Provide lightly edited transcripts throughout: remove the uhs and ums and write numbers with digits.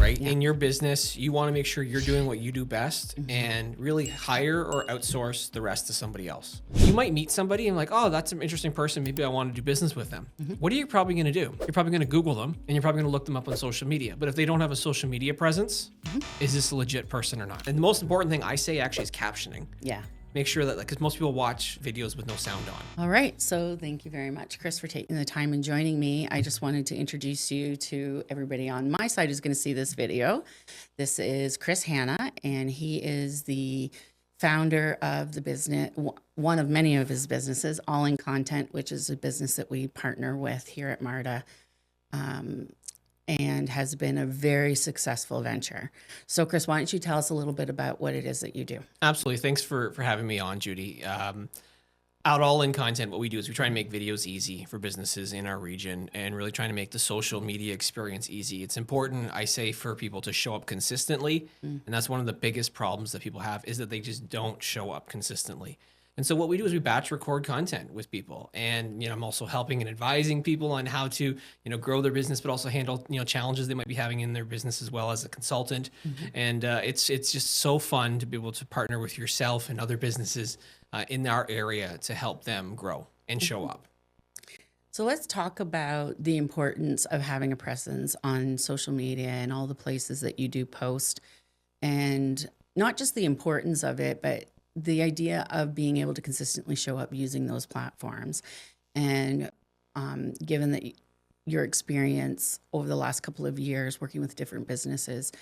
right? Yeah. In your business, you want to make sure you're doing what you do best and really hire or outsource the rest to somebody else. You might meet somebody and like, oh, that's an interesting person. Maybe I want to do business with them. What are you probably going to do? You're probably going to Google them and you're probably going to look them up on social media. But if they don't have a social media presence, is this a legit person or not? And the most important thing I say actually is captioning. Yeah. Make sure that, because most people watch videos with no sound on. All right. So thank you very much, Chris, for taking the time and joining me. I just wanted to introduce you to everybody on my side who's going to see this video. This is Chris Hanna, and he is the founder of the business, one of many of his businesses, All In Content, which is a business that we partner with here at Marda. And has been a very successful venture. So Chris, why don't you tell us a little bit about what it is that you do? Absolutely. Thanks for having me on, Judy. Out All In Content, what we do is we try and make videos easy for businesses in our region and really trying to make the social media experience easy. It's important, I say, for people to show up consistently. And that's one of the biggest problems that people have, is that they just don't show up consistently. And so what we do is we batch record content with people. And, I'm also helping and advising people on how to, grow their business, but also handle, challenges they might be having in their business as well as a consultant. And it's just so fun to be able to partner with yourself and other businesses in our area to help them grow and show up. So let's talk about the importance of having a presence on social media and all the places that you do post, and not just the importance of it, but the idea of being able to consistently show up using those platforms. And given that your experience over the last couple of years working with different businesses,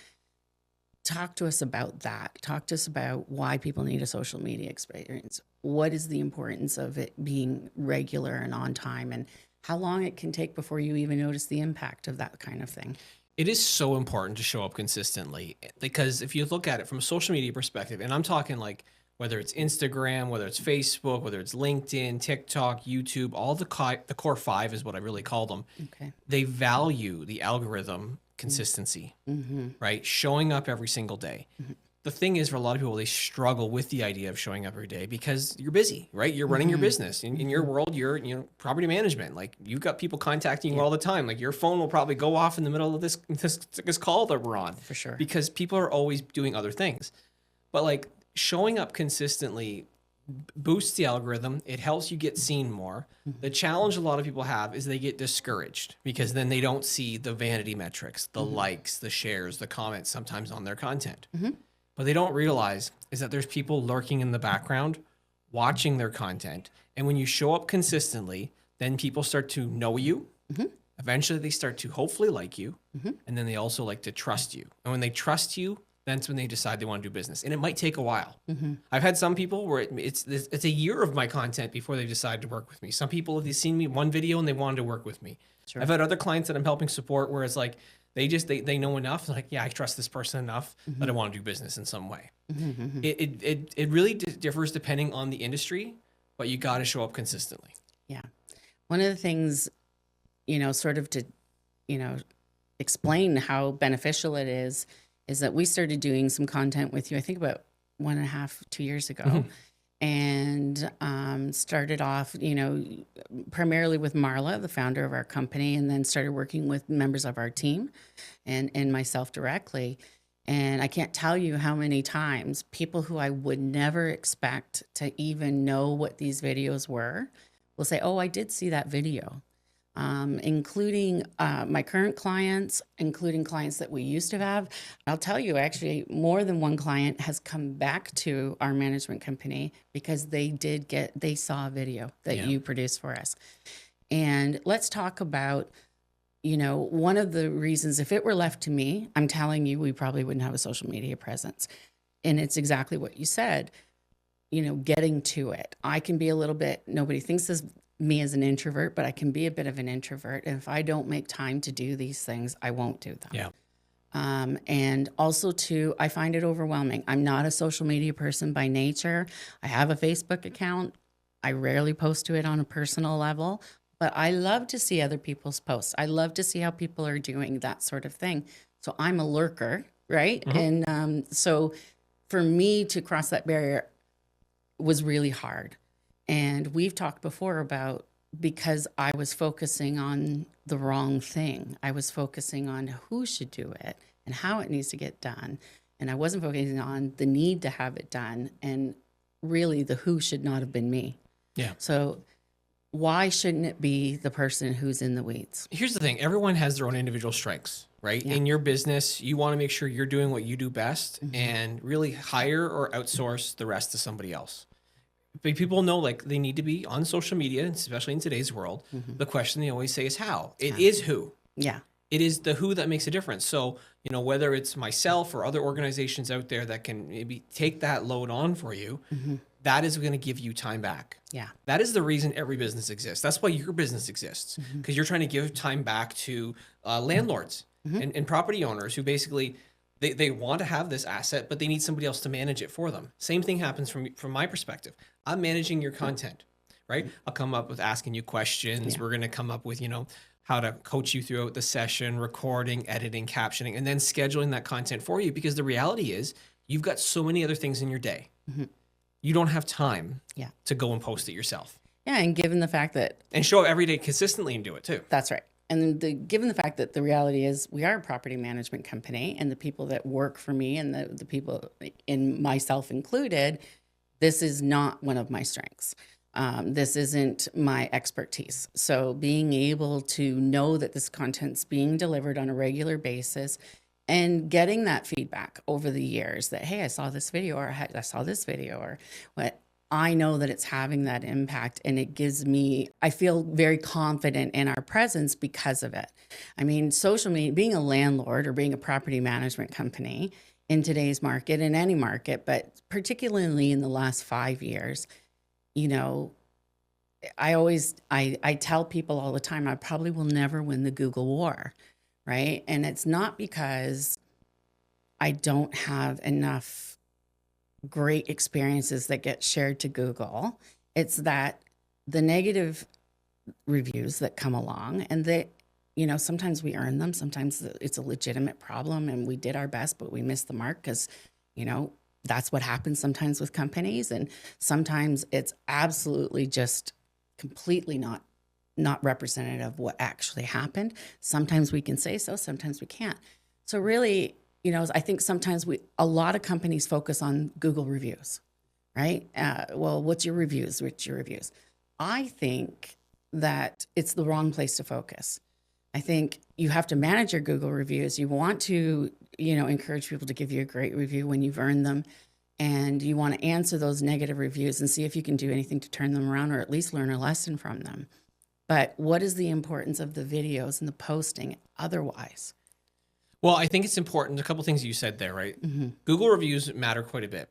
talk to us about that. Talk to us about why people need a social media experience. What is the importance of it being regular and on time, and how long it can take before you even notice the impact of that kind of thing? It is so important to show up consistently, because if you look at it from a social media perspective, and I'm talking like whether it's Instagram, whether it's Facebook, whether it's LinkedIn, TikTok, YouTube, all the core five is what I really call them. Okay. They value the algorithm consistency, right? Showing up every single day. The thing is, for a lot of people, they struggle with the idea of showing up every day because you're busy, right? You're running your business. In your world, you're property management. Like, you've got people contacting you all the time. Like, your phone will probably go off in the middle of this call that we're on. For sure. Because people are always doing other things. But like, showing up consistently boosts the algorithm. It helps you get seen more. The challenge a lot of people have is they get discouraged because then they don't see the vanity metrics, the likes, the shares, the comments sometimes on their content. But they don't realize is that there's people lurking in the background watching their content. And when you show up consistently, then people start to know you. Eventually they start to hopefully like you. And then they also like to trust you. And when they trust you, that's when they decide they want to do business. And it might take a while. I've had some people where it's a year of my content before they decide to work with me. Some people have seen me one video and they wanted to work with me. Sure. I've had other clients that I'm helping support where it's like, they know enough. Like, yeah, I trust this person enough that I want to do business in some way. It really differs depending on the industry, but you got to show up consistently. Yeah. One of the things, sort of to, explain how beneficial it is that we started doing some content with you, I think about 1.5, 2 years ago. And started off, primarily with Marla, the founder of our company, and then started working with members of our team and myself directly. And I can't tell you how many times people who I would never expect to even know what these videos were will say, oh, I did see that video. Including my current clients, including clients that we used to have. I'll tell you, actually, more than one client has come back to our management company because they saw a video that you produced for us. And let's talk about, one of the reasons, if it were left to me, I'm telling you, we probably wouldn't have a social media presence. And it's exactly what you said, getting to it. I can be a little bit, nobody thinks this me as an introvert, but I can be a bit of an introvert. And if I don't make time to do these things, I won't do them. Yeah. And also too, I find it overwhelming. I'm not a social media person by nature. I have a Facebook account. I rarely post to it on a personal level, but I love to see other people's posts. I love to see how people are doing that sort of thing. So I'm a lurker, right? And so for me to cross that barrier was really hard. And we've talked before about, because I was focusing on the wrong thing. I was focusing on who should do it and how it needs to get done. And I wasn't focusing on the need to have it done. And really, the who should not have been me. Yeah. So why shouldn't it be the person who's in the weeds? Here's the thing. Everyone has their own individual strengths, right? Yeah. In your business, you want to make sure you're doing what you do best and really hire or outsource the rest to somebody else. But people know like they need to be on social media, especially in today's world. The question they always say is how. It is who. Yeah. It is the who that makes a difference. So, you know, whether it's myself or other organizations out there that can maybe take that load on for you, that is going to give you time back. Yeah. That is the reason every business exists. That's why your business exists, because you're trying to give time back to landlords and property owners who basically they want to have this asset, but they need somebody else to manage it for them. Same thing happens from my perspective. I'm managing your content, right? I'll come up with asking you questions. Yeah. We're going to come up with, you know, how to coach you throughout the session, recording, editing, captioning, and then scheduling that content for you. Because the reality is you've got so many other things in your day. You don't have time to go and post it yourself. Yeah. And given the fact that And show up every day consistently and do it too. that's right. And given the fact that the reality is we are a property management company, and the people that work for me and the people in myself included, this is not one of my strengths. This isn't my expertise. So being able to know that this content's being delivered on a regular basis and getting that feedback over the years that, hey, I saw this video, or I saw this video, or what, I know that it's having that impact, and it gives me, I feel very confident in our presence because of it. I mean, social media, being a landlord or being a property management company in today's market, in any market, but particularly in the last 5 years, you know, I tell people all the time, I probably will never win the Google war, right? And it's not because I don't have enough great experiences that get shared to Google. It's that the negative reviews that come along, and that, you know, sometimes we earn them. Sometimes it's a legitimate problem and we did our best, but we missed the mark because, you know, that's what happens sometimes with companies. And sometimes it's absolutely just completely not representative of what actually happened. Sometimes we can say so, sometimes we can't. So really, you know, I think sometimes a lot of companies focus on Google reviews, right? Well, what's your reviews? What's your reviews? I think that it's the wrong place to focus. I think you have to manage your Google reviews. You want to, you know, encourage people to give you a great review when you've earned them. And you want to answer those negative reviews and see if you can do anything to turn them around, or at least learn a lesson from them. But what is the importance of the videos and the posting otherwise? Well, I think it's important. A couple things you said there, right? Google reviews matter quite a bit.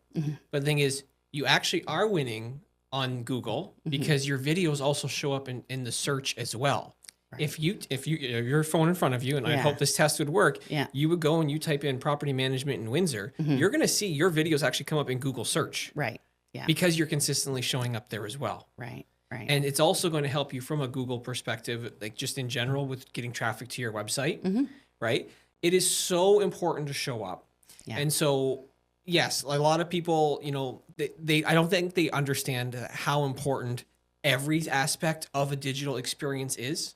But the thing is, you actually are winning on Google because your videos also show up in the search as well. Right. If you your phone in front of you, and I hope this test would work, you would go and you type in property management in Windsor, you're going to see your videos actually come up in Google search. Right. Yeah. Because you're consistently showing up there as well. Right. Right. And it's also going to help you from a Google perspective, like just in general with getting traffic to your website, right? It is so important to show up. Yeah. And so, yes, a lot of people, you know, I don't think they understand how important every aspect of a digital experience is.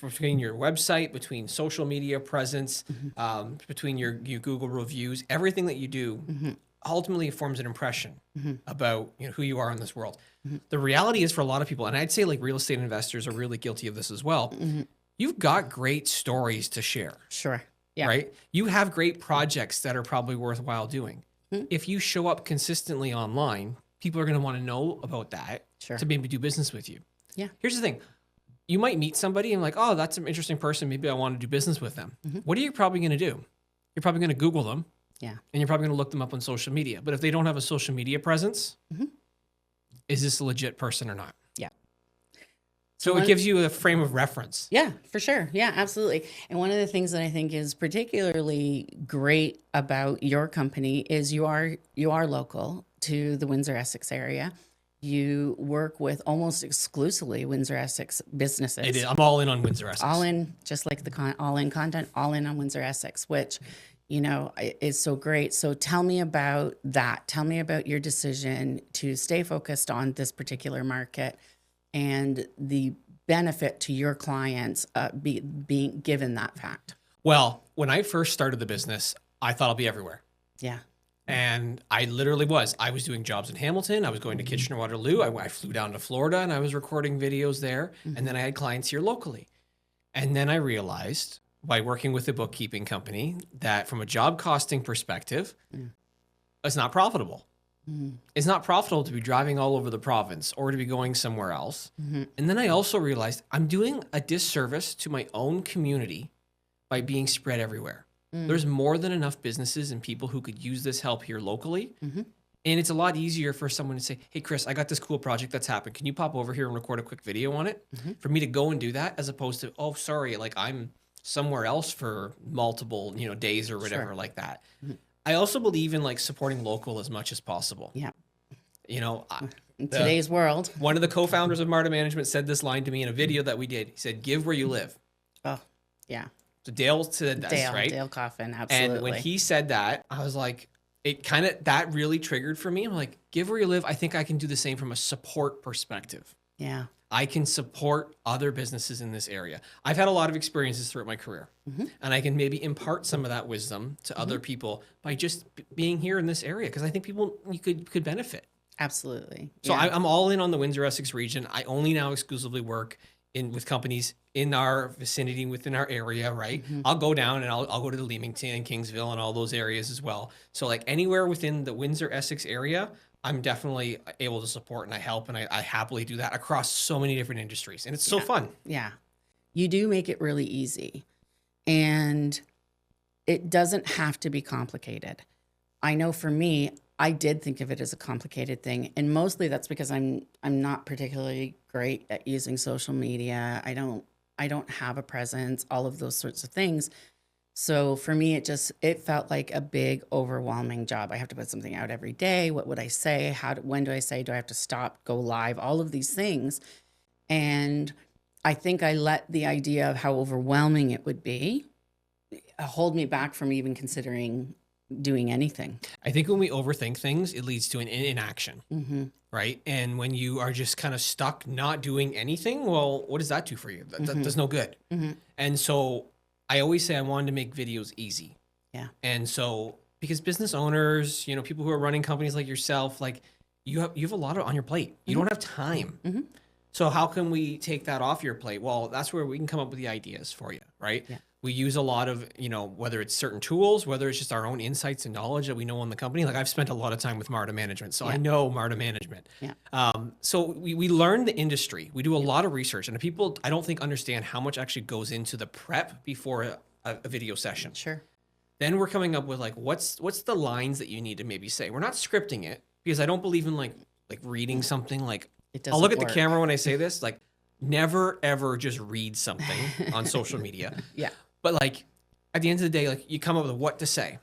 Between your website, between social media presence, between your Google reviews, everything that you do ultimately forms an impression about, you know, who you are in this world. The reality is, for a lot of people, and I'd say like real estate investors are really guilty of this as well, you've got great stories to share. Sure. Yeah. Right? You have great projects that are probably worthwhile doing. If you show up consistently online, people are going to want to know about that to maybe do business with you. Yeah. Here's the thing. You might meet somebody and like, oh, that's an interesting person. Maybe I want to do business with them. What are you probably going to do? You're probably going to Google them. Yeah. And you're probably going to look them up on social media. But if they don't have a social media presence, is this a legit person or not? Yeah. So it gives you a frame of reference. Yeah, for sure. Yeah, absolutely. And one of the things that I think is particularly great about your company is you are local to the Windsor Essex area. You work with almost exclusively Windsor Essex businesses. It is. I'm all in on Windsor Essex. All in, just like the all in content, all in on Windsor Essex, which, you know, is so great. So tell me about that. Tell me about your decision to stay focused on this particular market and the benefit to your clients being given that fact. Well, when I first started the business, I thought I'll be everywhere. Yeah. And I literally was. I was doing jobs in Hamilton. I was going to Kitchener-Waterloo. I flew down to Florida and I was recording videos there. And then I had clients here locally. And then I realized by working with a bookkeeping company that from a job costing perspective, it's not profitable. It's not profitable to be driving all over the province or to be going somewhere else. And then I also realized I'm doing a disservice to my own community by being spread everywhere. There's more than enough businesses and people who could use this help here locally. And it's a lot easier for someone to say, hey, Chris, I got this cool project that's happened. Can you pop over here and record a quick video on it? For me to go and do that as opposed to, oh, sorry, like I'm somewhere else for multiple, days or whatever like that. I also believe in like supporting local as much as possible. Yeah. In today's world. One of the co-founders of Marda Management said this line to me in a video that we did. He said, give where you live. Oh, yeah. So Dale said that, right? Dale Coffin, absolutely. And when he said that, I was like, that really triggered for me. I'm like, give where you live. I think I can do the same from a support perspective. Yeah. I can support other businesses in this area. I've had a lot of experiences throughout my career, and I can maybe impart some of that wisdom to other people by just being here in this area because I think you could benefit. Absolutely. So I'm all in on the Windsor-Essex region. I only now exclusively work with companies in our vicinity, within our area, right? I'll go down and I'll go to the Leamington and Kingsville and all those areas as well. So like anywhere within the Windsor-Essex area, I'm definitely able to support and I help and I happily do that across so many different industries. And it's so fun. Yeah. You do make it really easy. And it doesn't have to be complicated. I know for me, I did think of it as a complicated thing. And mostly that's because I'm not particularly great at using social media. I don't have a presence, all of those sorts of things. So for me, it felt like a big, overwhelming job. I have to put something out every day. What would I say? When do I say? Do I have to stop, go live? All of these things. And I think I let the idea of how overwhelming it would be hold me back from even considering doing anything. I think when we overthink things, it leads to an inaction, right? And when you are just kind of stuck not doing anything, well, what does that do for you? That's no good. And so I always say I wanted to make videos easy. Yeah. And so because business owners, people who are running companies like yourself, like you have a lot on your plate. You don't have time. So how can we take that off your plate? Well, that's where we can come up with the ideas for you, right? Yeah. We use a lot of, whether it's certain tools, whether it's just our own insights and knowledge that we know on the company. Like I've spent a lot of time with Marda Management, so I know Marda Management. Yeah. So we learn the industry. We do a lot of research, and people, I don't think, understand how much actually goes into the prep before a video session. Sure. Then we're coming up with like, what's the lines that you need to maybe say? We're not scripting it because I don't believe in like reading something. Like I'll look at the camera when I say this, like never ever just read something on social media. Yeah. But like at the end of the day, like you come up with what to say,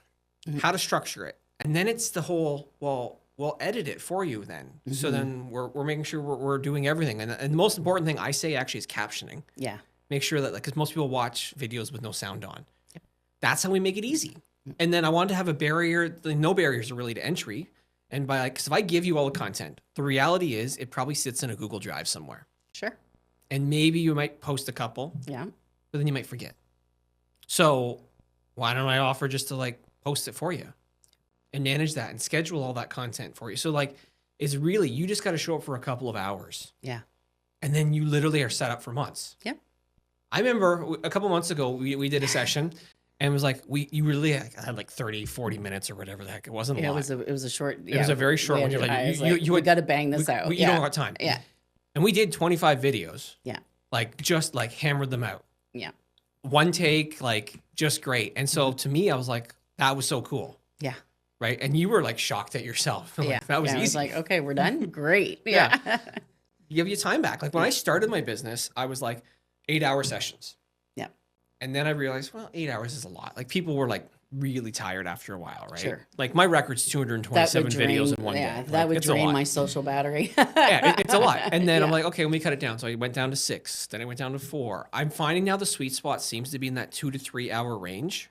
how to structure it. And then it's the whole, well, we'll edit it for you then. So then we're making sure we're doing everything. And the most important thing I say actually is captioning. Yeah. Make sure that, like, because most people watch videos with no sound on. Yep. That's how we make it easy. And then I wanted to have a barrier, no barriers really to entry. And by because if I give you all the content, the reality is it probably sits in a Google Drive somewhere. Sure. And maybe you might post a couple. Yeah. But then you might forget. So why don't I offer just to like post it for you and manage that and schedule all that content for you? So like, it's really, you just got to show up for a couple of hours. Yeah. And then you literally are set up for months. Yeah. I remember a couple months ago, we did a session and it was like, you really had like 30, 40 minutes or whatever the heck. It wasn't a lot. It was a short. It was a very short one. You're like, you got to bang this out. You don't got time. Yeah. And we did 25 videos. Yeah. Like just like hammered them out. Yeah. One take, like just great. And so to me, I was like, that was so cool. Yeah. Right. And you were like shocked at yourself. Like, that was easy. I was like, okay, we're done. Great. Yeah. You have your time back. Like when I started my business, I was like 8-hour sessions. Yeah. And then I realized, well, 8 hours is a lot. Like people were like really tired after a while, right? Sure. Like my record's 227 videos in one day. Yeah, that would drain my social battery. It's a lot. And then I'm like, okay, let me cut it down. So I went down to 6. Then I went down to 4. I'm finding now the sweet spot seems to be in that 2 to 3 hour range.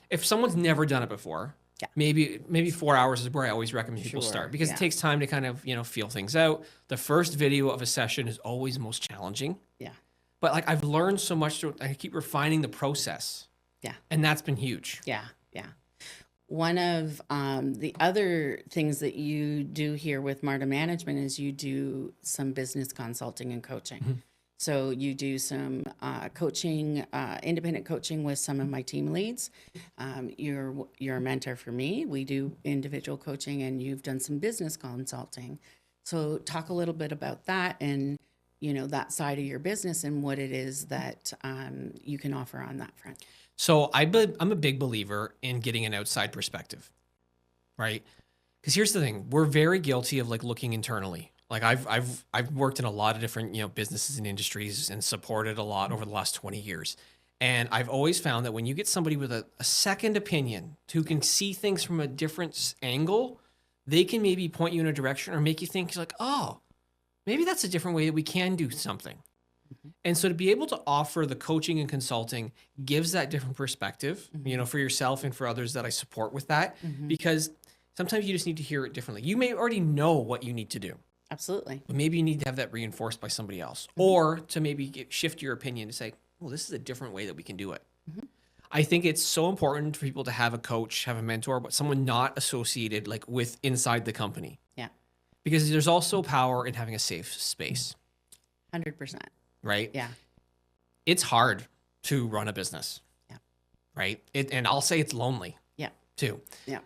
If someone's never done it before, maybe 4 hours is where I always recommend people start because it takes time to kind of, feel things out. The first video of a session is always most challenging. Yeah. but like I've learned so much. I keep refining the process. Yeah. And that's been huge. Yeah. Yeah. One of the other things that you do here with Marda Management is you do some business consulting and coaching. So you do some coaching, independent coaching with some of my team leads. You're a mentor for me. We do individual coaching, and you've done some business consulting. So talk a little bit about that and, that side of your business and what it is that you can offer on that front. So I'm a big believer in getting an outside perspective, right? Because here's the thing: we're very guilty of like looking internally. Like I've worked in a lot of different businesses and industries and supported a lot over the last 20 years, and I've always found that when you get somebody with a second opinion who can see things from a different angle, they can maybe point you in a direction or make you think like, oh, maybe that's a different way that we can do something. And so to be able to offer the coaching and consulting gives that different perspective, for yourself and for others that I support with that, because sometimes you just need to hear it differently. You may already know what you need to do. Absolutely. But maybe you need to have that reinforced by somebody else, or to maybe shift your opinion to say, well, this is a different way that we can do it. I think it's so important for people to have a coach, have a mentor, but someone not associated like with inside the company. Yeah. Because there's also power in having a safe space. 100%. Right? Yeah. It's hard to run a business. Yeah. Right? And I'll say it's lonely. Yeah. Too. Yeah.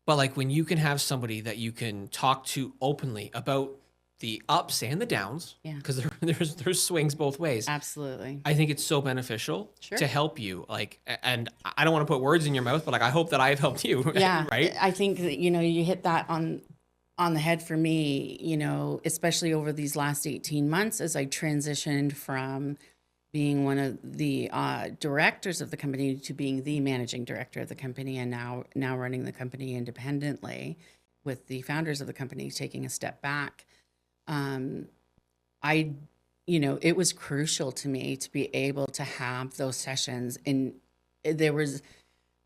But like when you can have somebody that you can talk to openly about the ups and the downs, because there's swings both ways. Absolutely. I think it's so beneficial Sure. to help you. Like, and I don't want to put words in your mouth, but like I hope that I've helped you. Yeah. Right? I think that you hit that on the head for me, especially over these last 18 months as I transitioned from being one of the directors of the company to being the managing director of the company, and now running the company independently with the founders of the company taking a step back. It was crucial to me to be able to have those sessions, and there was,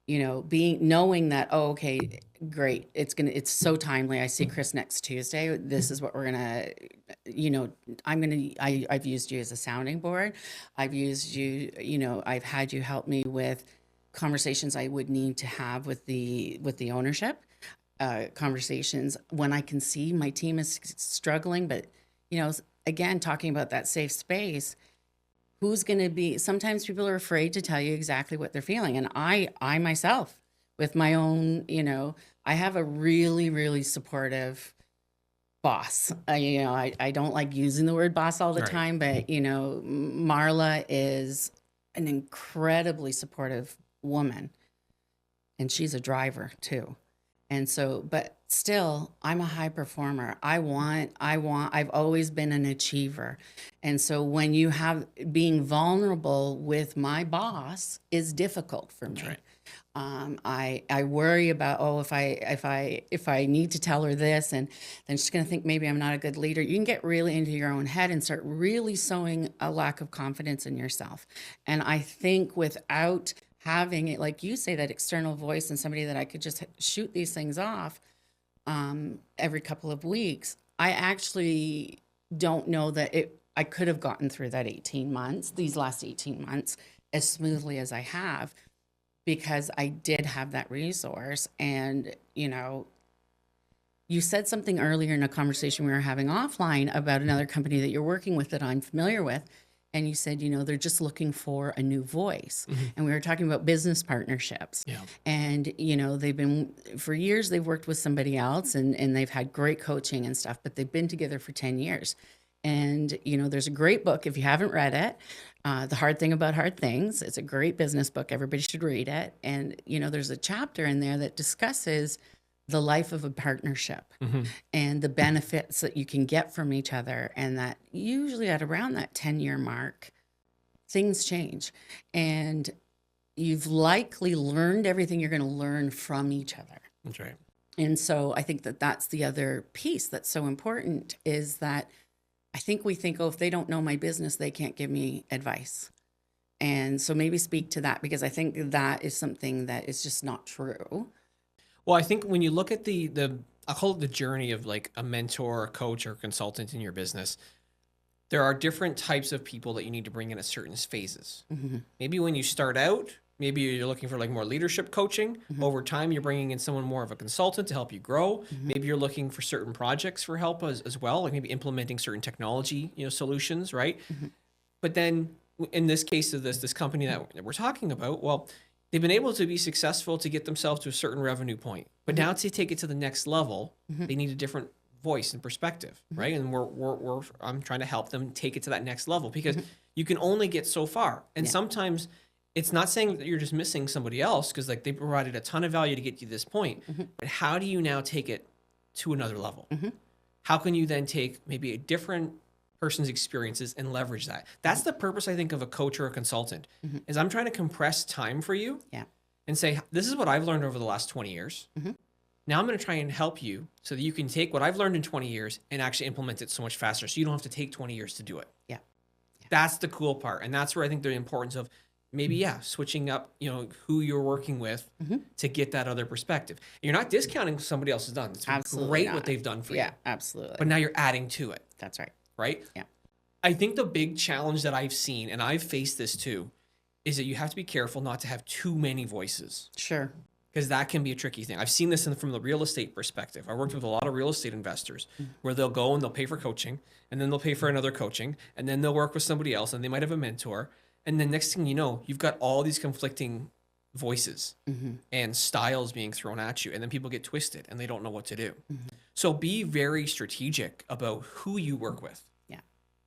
knowing that, oh, okay, great. It's so timely. I see Chris next Tuesday. This is what we're I've used you as a sounding board. I've used you, I've had you help me with conversations I would need to have with the ownership, conversations when I can see my team is struggling. But, again, talking about that safe space, who's going to be, sometimes people are afraid to tell you exactly what they're feeling. And I myself, with my own, I have a really, really supportive boss. I don't like using the word boss all the time, but, Marla is an incredibly supportive woman, and she's a driver too. And so, but still, I'm a high performer. I've always been an achiever. And so when you have, being vulnerable with my boss is difficult for me. Right. I worry about, if I need to tell her this, and then she's going to think maybe I'm not a good leader. You can get really into your own head and start really sowing a lack of confidence in yourself. And I think without having it, like you say, that external voice and somebody that I could just shoot these things off every couple of weeks, I actually don't know that I could have gotten through that these last 18 months as smoothly as I have, because I did have that resource. And, you said something earlier in a conversation we were having offline about another company that you're working with that I'm familiar with. And you said, they're just looking for a new voice. And we were talking about business partnerships. Yeah. And, for years, they've worked with somebody else, and they've had great coaching and stuff, but they've been together for 10 years. And, there's a great book, if you haven't read it, The Hard Thing About Hard Things. It's a great business book. Everybody should read it. And, there's a chapter in there that discusses the life of a partnership and the benefits that you can get from each other. And that usually at around that 10-year mark, things change. And you've likely learned everything you're going to learn from each other. That's right. And so I think that that's the other piece that's so important, is that I think we think, if they don't know my business, they can't give me advice. And so maybe speak to that, because I think that is something that is just not true. Well, I think when you look at I'll call it the journey of like a mentor, a coach, or consultant in your business, there are different types of people that you need to bring in at certain phases. Maybe when you start out, maybe you're looking for like more leadership coaching. Over time, you're bringing in someone more of a consultant to help you grow. Maybe you're looking for certain projects for help as well, like maybe implementing certain technology, solutions, right? But then in this case of this company that we're talking about, well, they've been able to be successful to get themselves to a certain revenue point. But now to take it to the next level, they need a different voice and perspective, right? And I'm trying to help them take it to that next level, because you can only get so far. And sometimes it's not saying that you're just missing somebody else, because like they provided a ton of value to get you to this point. But how do you now take it to another level? How can you then take maybe a different person's experiences and leverage that? That's the purpose, I think, of a coach or a consultant, is I'm trying to compress time for you and say, this is what I've learned over the last 20 years. Now I'm going to try and help you so that you can take what I've learned in 20 years and actually implement it so much faster, so you don't have to take 20 years to do it. That's the cool part. And that's where I think the importance of maybe, switching up, who you're working with to get that other perspective. You're not discounting what somebody else has done. It's Absolutely great not. what they've done for you. Yeah, absolutely. But now you're adding to it, That's right. right? Yeah. I think the big challenge that I've seen, and I've faced this too, is that you have to be careful not to have too many voices, Sure. because that can be a tricky thing. I've seen this from the real estate perspective. I worked with a lot of real estate investors where they'll go and they'll pay for coaching, and then they'll pay for another coaching, and then they'll work with somebody else, and they might have a mentor. And then next thing you know, you've got all these conflicting voices and styles being thrown at you, and then people get twisted and they don't know what to do. So be very strategic about who you work with.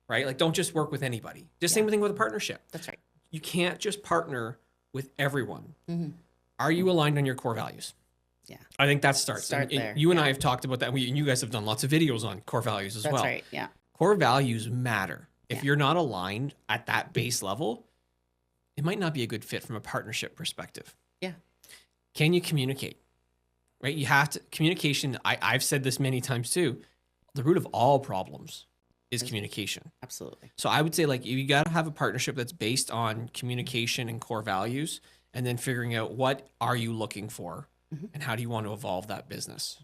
Right? Like, don't just work with anybody. Just same thing with a partnership. That's right. You can't just partner with everyone. Are you aligned on your core values? Yeah. I think that starts. Start And there. You and I have talked about that. And you guys have done lots of videos on core values as That's well. right. Yeah. Core values matter. If Yeah. you're not aligned at that base level, it might not be a good fit from a partnership perspective. Yeah. Can you communicate? Right? You have to, communication, I've said this many times too, the root of all problems is communication. Absolutely. So I would say, like, you got to have a partnership that's based on communication and core values, and then figuring out what are you looking for and how do you want to evolve that business.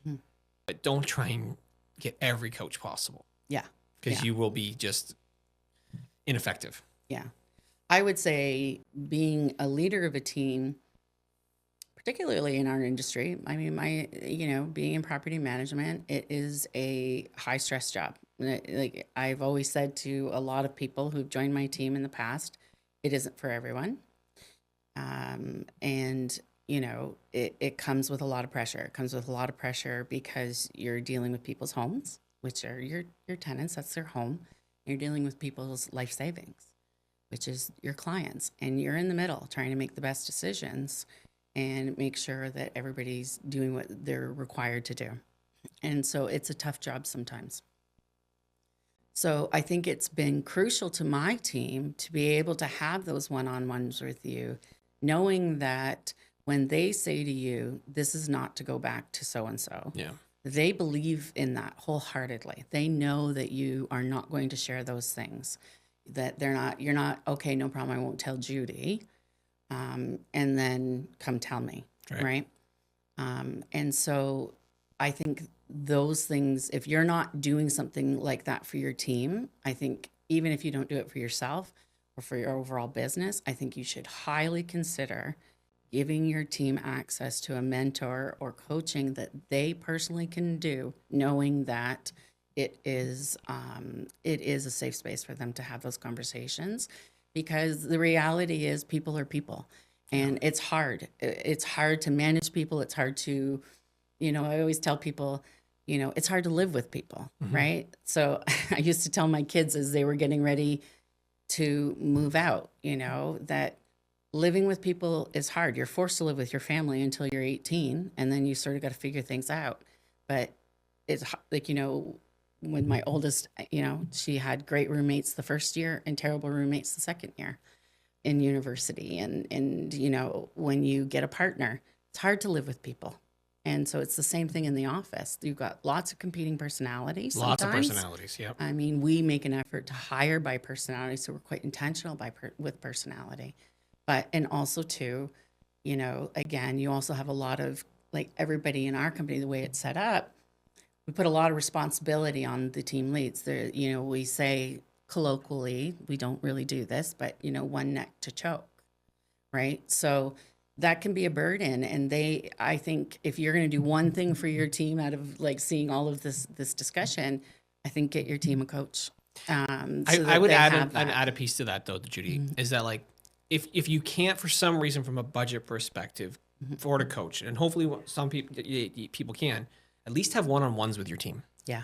But don't try and get every coach possible, Yeah. because you will be just ineffective. Yeah. I would say being a leader of a team, particularly in our industry, I mean, being in property management, it is a high stress job. Like I've always said to a lot of people who've joined my team in the past, it isn't for everyone. And it comes with a lot of pressure. It comes with a lot of pressure because you're dealing with people's homes, which are your tenants, that's their home. You're dealing with people's life savings, which is your clients. And you're in the middle trying to make the best decisions and make sure that everybody's doing what they're required to do. And so it's a tough job sometimes. So I think it's been crucial to my team to be able to have those one-on-ones with you, knowing that when they say to you, this is not to go back to so-and-so, they believe in that wholeheartedly. They know that you are not going to share those things, that you're not, okay, no problem, I won't tell Judy, and then come tell me, right? And so I think those things, if you're not doing something like that for your team, I think even if you don't do it for yourself or for your overall business, I think you should highly consider giving your team access to a mentor or coaching that they personally can do, knowing that it is a safe space for them to have those conversations. Because the reality is people are people, and it's hard. It's hard to manage people. It's hard to, I always tell people, it's hard to live with people, right? So I used to tell my kids as they were getting ready to move out, that living with people is hard. You're forced to live with your family until you're 18, and then you sort of got to figure things out. But it's like, when my oldest, she had great roommates the first year and terrible roommates the second year in university. And when you get a partner, it's hard to live with people. And so it's the same thing in the office. You've got lots of competing personalities. Lots of personalities, yep. I mean, we make an effort to hire by personality, so we're quite intentional with personality. And also too, again, you also have a lot of, like, everybody in our company, the way it's set up, we put a lot of responsibility on the team leads. We say colloquially, we don't really do this, but one neck to choke, right? So that can be a burden. And I think if you're going to do one thing for your team out of like seeing all of this discussion, I think get your team a coach. I would add a piece to that though, Judy, is that like if you can't for some reason from a budget perspective afford a coach, and hopefully some people can, at least have one-on-ones with your team. Yeah.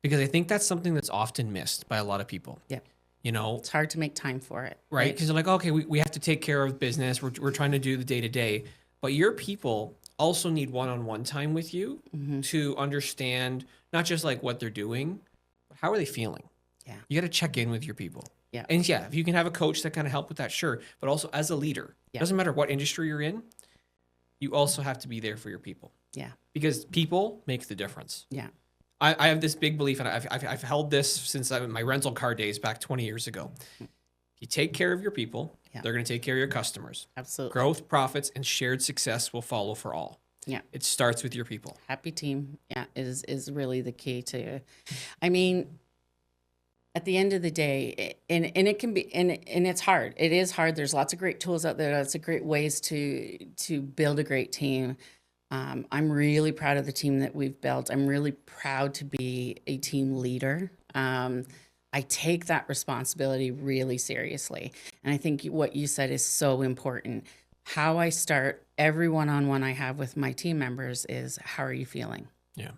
Because I think that's something that's often missed by a lot of people. Yeah. It's hard to make time for it. Right. Because they're like, okay, we have to take care of business. We're trying to do the day-to-day. But your people also need one-on-one time with you to understand not just like what they're doing, but how are they feeling? Yeah. You got to check in with your people. Yeah. And yeah, if you can have a coach that kind of help with that, sure. But also as a leader, it doesn't matter what industry you're in, you also have to be there for your people. Yeah. Because people make the difference. Yeah. I have this big belief, and I've held this since my rental car days back 20 years ago. If you take care of your people, they're going to take care of your customers. Absolutely. Growth, profits, and shared success will follow for all. Yeah. It starts with your people. Happy team, is really the key to, I mean, at the end of the day, and it can be, and it's hard. It is hard. There's lots of great tools out there. Lots of great ways to build a great team. I'm really proud of the team that we've built. I'm really proud to be a team leader. I take that responsibility really seriously. And I think what you said is so important. How I start every one-on-one I have with my team members is, how are you feeling? Yeah.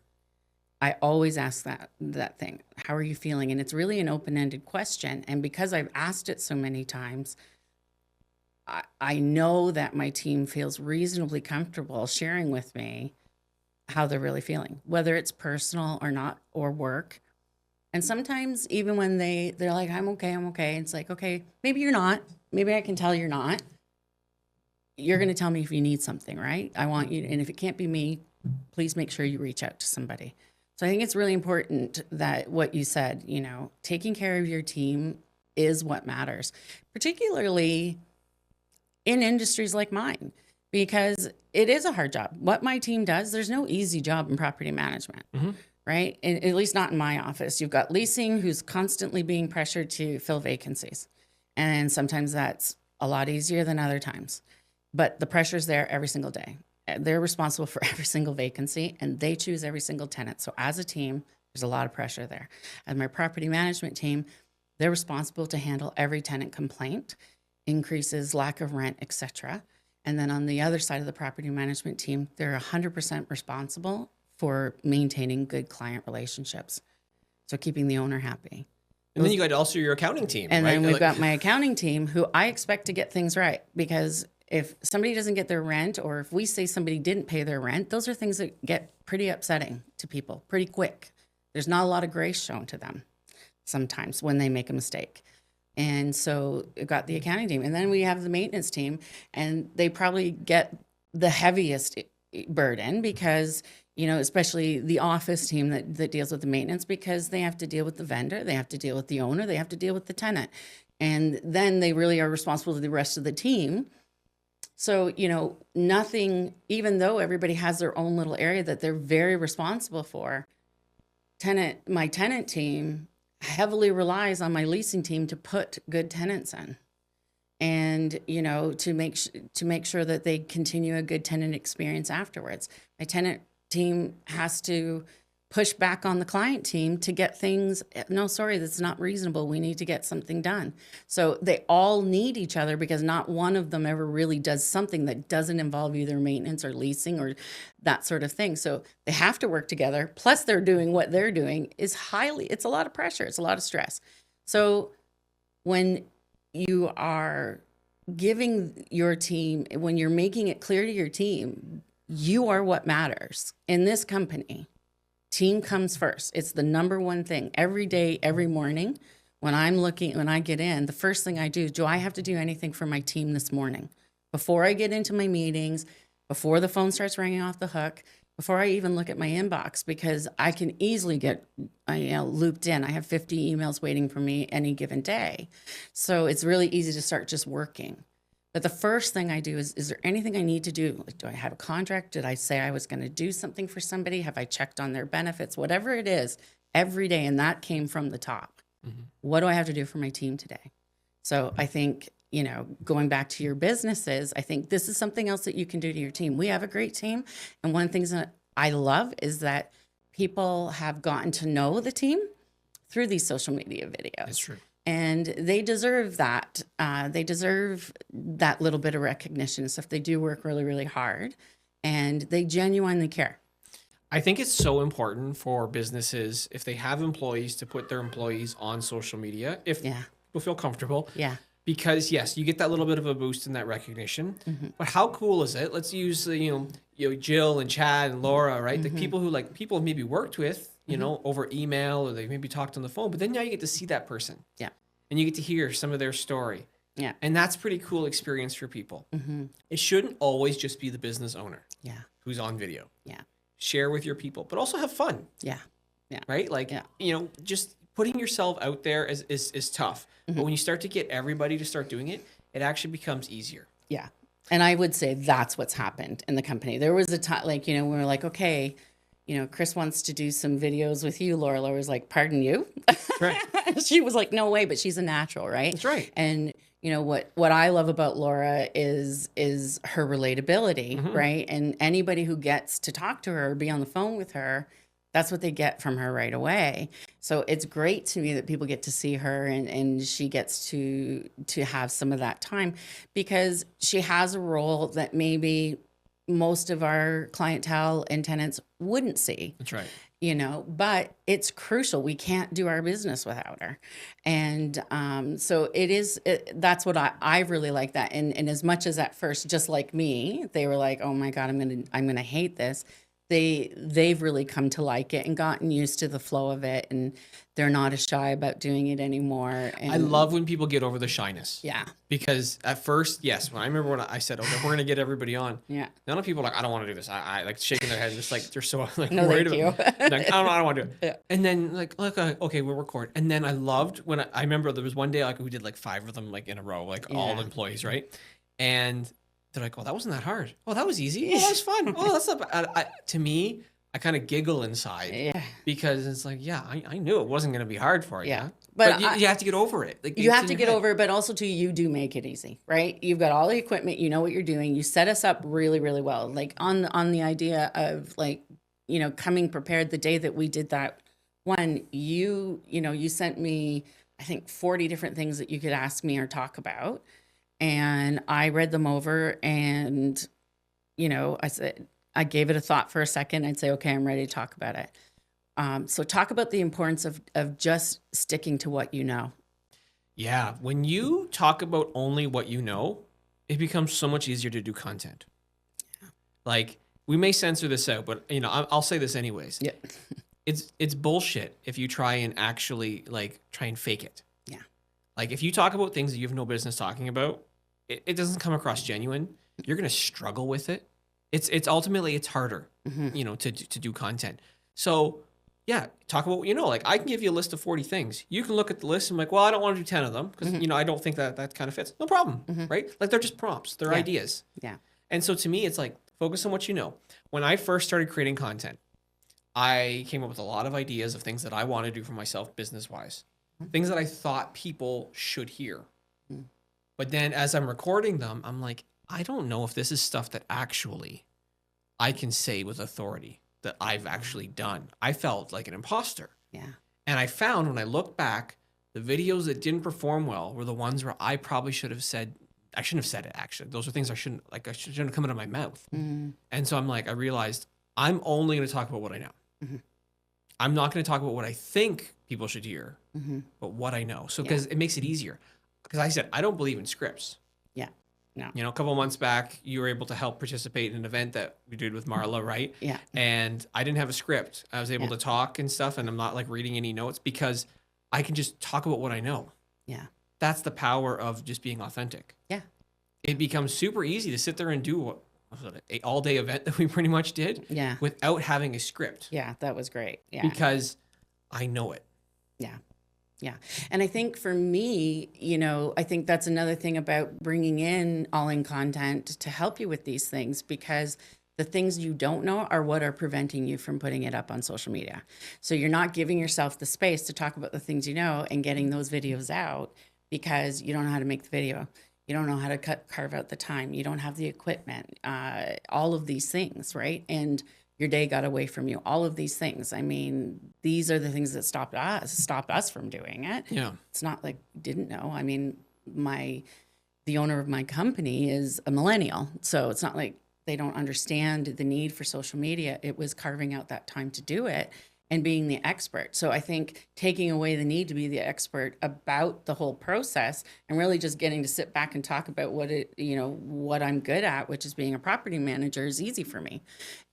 I always ask that thing. How are you feeling? And it's really an open-ended question. And because I've asked it so many times, I know that my team feels reasonably comfortable sharing with me how they're really feeling, whether it's personal or not, or work. And sometimes even when they're like, I'm okay. It's like, okay, maybe you're not. Maybe I can tell you're not. You're going to tell me if you need something, right? I want you, and if it can't be me, please make sure you reach out to somebody. So I think it's really important that what you said, taking care of your team is what matters, particularly in industries like mine, because it is a hard job. What my team does, there's no easy job in property management, right? And at least not in my office. You've got leasing who's constantly being pressured to fill vacancies. And sometimes that's a lot easier than other times. But the pressure's there every single day. They're responsible for every single vacancy, and they choose every single tenant. So as a team, there's a lot of pressure there. And my property management team, they're responsible to handle every tenant complaint, increases, lack of rent, etc. And then on the other side of the property management team, they're 100% responsible for maintaining good client relationships. So keeping the owner happy. And then you got also your accounting team. And right? then we've got my accounting team who I expect to get things right, because if somebody doesn't get their rent, or if we say somebody didn't pay their rent, those are things that get pretty upsetting to people pretty quick. There's not a lot of grace shown to them sometimes when they make a mistake. And so we've got the accounting team, and then we have the maintenance team, and they probably get the heaviest burden because, especially the office team that deals with the maintenance, because they have to deal with the vendor, they have to deal with the owner, they have to deal with the tenant. And then they really are responsible to the rest of the team. So, nothing, even though everybody has their own little area that they're very responsible for, my tenant team heavily relies on my leasing team to put good tenants in, and to make sure that they continue a good tenant experience afterwards. My tenant team has to push back on the client team to get things. No, sorry, that's not reasonable. We need to get something done. So they all need each other, because not one of them ever really does something that doesn't involve either maintenance or leasing or that sort of thing. So they have to work together. Plus they're doing what they're doing it's a lot of pressure. It's a lot of stress. So when you are giving your team, when you're making it clear to your team, you are what matters in this company. Team comes first. It's the number one thing. Every day, every morning, when I get in, the first thing I do I have to do anything for my team this morning? Before I get into my meetings, before the phone starts ringing off the hook, before I even look at my inbox, because I can easily get looped in. I have 50 emails waiting for me any given day. So it's really easy to start just working. But the first thing I do is there anything I need to do? Like, do I have a contract? Did I say I was going to do something for somebody? Have I checked on their benefits? Whatever it is, every day. And that came from the top. What do I have to do for my team today? So I think, going back to your businesses, I think this is something else that you can do to your team. We have a great team. And one of the things that I love is that people have gotten to know the team through these social media videos. That's true. And they deserve that. They deserve that little bit of recognition and stuff. They do work really, really hard, and they genuinely care. I think it's so important for businesses, if they have employees, to put their employees on social media if people feel comfortable. Yeah. Because yes, you get that little bit of a boost in that recognition. But how cool is it? Let's use Jill and Chad and Laura, right? The people who people maybe worked with, over email, or they maybe talked on the phone. But then now you get to see that person. Yeah. And you get to hear some of their story. Yeah. And that's a pretty cool experience for people. It shouldn't always just be the business owner. Yeah. Who's on video. Yeah. Share with your people, but also have fun. Yeah. Yeah. Right? Just putting yourself out there is tough. But when you start to get everybody to start doing it, it actually becomes easier. Yeah. And I would say that's what's happened in the company. There was a time, we were like, okay, Chris wants to do some videos with you. Laura was like, pardon you? Right. She was like, no way, but she's a natural, right? That's right. And what I love about Laura is her relatability, right? And anybody who gets to talk to her or be on the phone with her, that's what they get from her right away. So it's great to me that people get to see her and she gets to have some of that time, because she has a role that maybe most of our clientele and tenants wouldn't see. That's right. But it's crucial. We can't do our business without her. And so that's what I really like that. And as much as at first, just like me, they were like, oh my God, I'm going to hate this. They've really come to like it and gotten used to the flow of it, and they're not as shy about doing it anymore. And I love when people get over the shyness. Yeah. Because at first, yes, when I remember when I said, okay, we're going to get everybody on. Yeah. None of people are like, I don't want to do this. I like shaking their head, just like they're so No, worried thank about you. like, I don't want to do it. Yeah. And then okay, we'll record. And then I loved when I remember there was one day we did 5 of them in a row, all employees, right? And they're like, oh, that wasn't that hard. Oh, that was easy. Oh, that was fun. Oh, that's not bad. To me, I kind of giggle inside. Yeah. Because it's like, yeah, I knew it wasn't going to be hard for you. Yeah. But you have to get over it. You have to get over it, but also too, you do make it easy, right? You've got all the equipment, you know what you're doing. You set us up really, really well. On the idea of coming prepared the day that we did that one, you sent me, I think 40 different things that you could ask me or talk about. And I read them over and, I said, I gave it a thought for a second. I'd say, okay, I'm ready to talk about it. So talk about the importance of just sticking to what you know. Yeah. When you talk about only what you know, it becomes so much easier to do content. Yeah. We may censor this out, but I'll say this anyways. Yeah. It's bullshit if you try and actually try and fake it. Yeah. If you talk about things that you have no business talking about, it doesn't come across genuine. You're going to struggle with it. It's ultimately it's harder, to do content. So yeah, talk about what you know. I can give you a list of 40 things. You can look at the list and be like, well, I don't want to do 10 of them because, I don't think that kind of fits. No problem, right? They're just prompts. They're ideas. Yeah. And so to me, it's focus on what you know. When I first started creating content, I came up with a lot of ideas of things that I want to do for myself business-wise, things that I thought people should hear. But then as I'm recording them, I'm like, I don't know if this is stuff that actually I can say with authority that I've actually done. I felt like an imposter. Yeah. And I found when I look back, the videos that didn't perform well were the ones where I probably should have said, I shouldn't have said it actually. Those are things I shouldn't have come out of my mouth. And so I realized I'm only going to talk about what I know. I'm not going to talk about what I think people should hear, but what I know. So because it makes it easier. Because I said, I don't believe in scripts. Yeah. No. A couple of months back, you were able to help participate in an event that we did with Marla, right? Yeah. And I didn't have a script. I was able to talk and stuff, and I'm not reading any notes because I can just talk about what I know. Yeah. That's the power of just being authentic. Yeah. It becomes super easy to sit there and do an all-day event that we pretty much did without having a script. Yeah, that was great. Yeah. Because I know it. Yeah. Yeah. And I think for me, I think that's another thing about bringing in all-in content to help you with these things, because The things you don't know are what are preventing you from putting it up on social media. So you're not giving yourself the space to talk about the things you know and getting those videos out because you don't know how to make the video. You don't know how to carve out the time. You don't have the equipment, all of these things, right? And your day got away from you. All of these things. I mean, these are the things that stopped us from doing it. Yeah. It's not like we didn't know. I mean, the owner of my company is a millennial, so it's not like they don't understand the need for social media. It was carving out that time to do it and being the expert. So I think taking away the need to be the expert about the whole process and really just getting to sit back and talk about what I'm good at, which is being a property manager, is easy for me.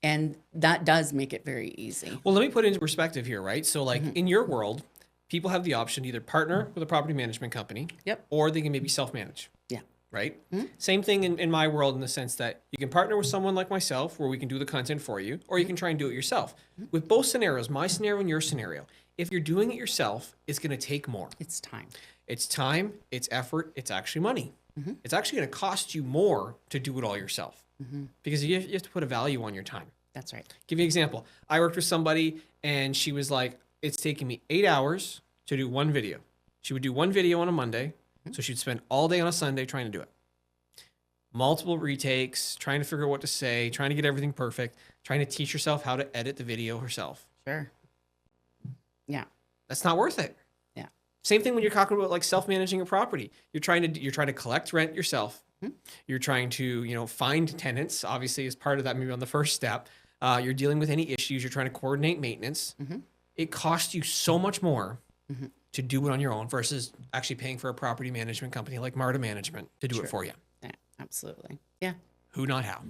And that does make it very easy. Well, let me put it into perspective here, right? So like in your world, people have the option to either partner with a property management company, Yep. or they can maybe self-manage. Yeah. Right? Same thing in my world, in the sense that you can partner with someone like myself where we can do the content for you, or you can try and do it yourself. With both scenarios, my scenario and your scenario, if you're doing it yourself, it's going to take more. It's time. It's time, it's effort, it's actually money. It's actually going to cost you more to do it all yourself because you have to put a value on your time. That's right. Give you an example. I worked with somebody and she was like, it's taking me 8 hours to do one video. She would do one video on a Monday. So she'd spend all day on a Sunday trying to do it. Multiple retakes, trying to figure out what to say, trying to get everything perfect, trying to teach herself how to edit the video herself. Sure. Yeah. That's not worth it. Yeah. Same thing when you're talking about like self-managing a property. You're trying to collect rent yourself. You're trying to, find tenants, obviously as part of that, maybe on the first step. You're dealing with any issues. You're trying to coordinate maintenance. It costs you so much more to do it on your own versus actually paying for a property management company like Marda Management to do it for you. Yeah, absolutely. Yeah. Who, not how.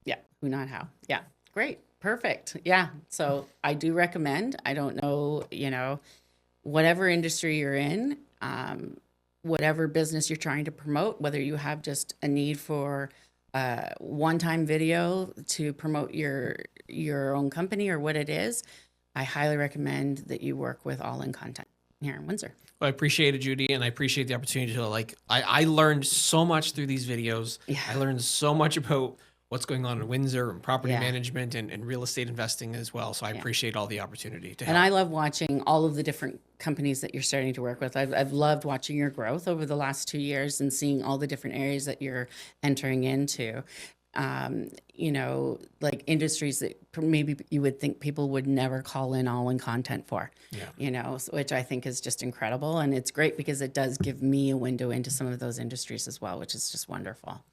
Yeah. Who, not how. Yeah. Great. Perfect. Yeah. So I do recommend, I don't know, whatever industry you're in, whatever business you're trying to promote, whether you have just a need for one-time video to promote your own company or what it is, I highly recommend that you work with All In Content here in Windsor. Well, I appreciate it, Judy, and I appreciate the opportunity to I learned so much through these videos. Yeah. I learned so much about what's going on in Windsor and property Yeah. management and real estate investing as well. So I appreciate all the opportunity to help. And I love watching all of the different companies that you're starting to work with. I've loved watching your growth over the last 2 years and seeing all the different areas that you're entering into. Like industries that maybe you would think people would never call in All In Content for, which I think is just incredible. And it's great because it does give me a window into some of those industries as well, which is just wonderful.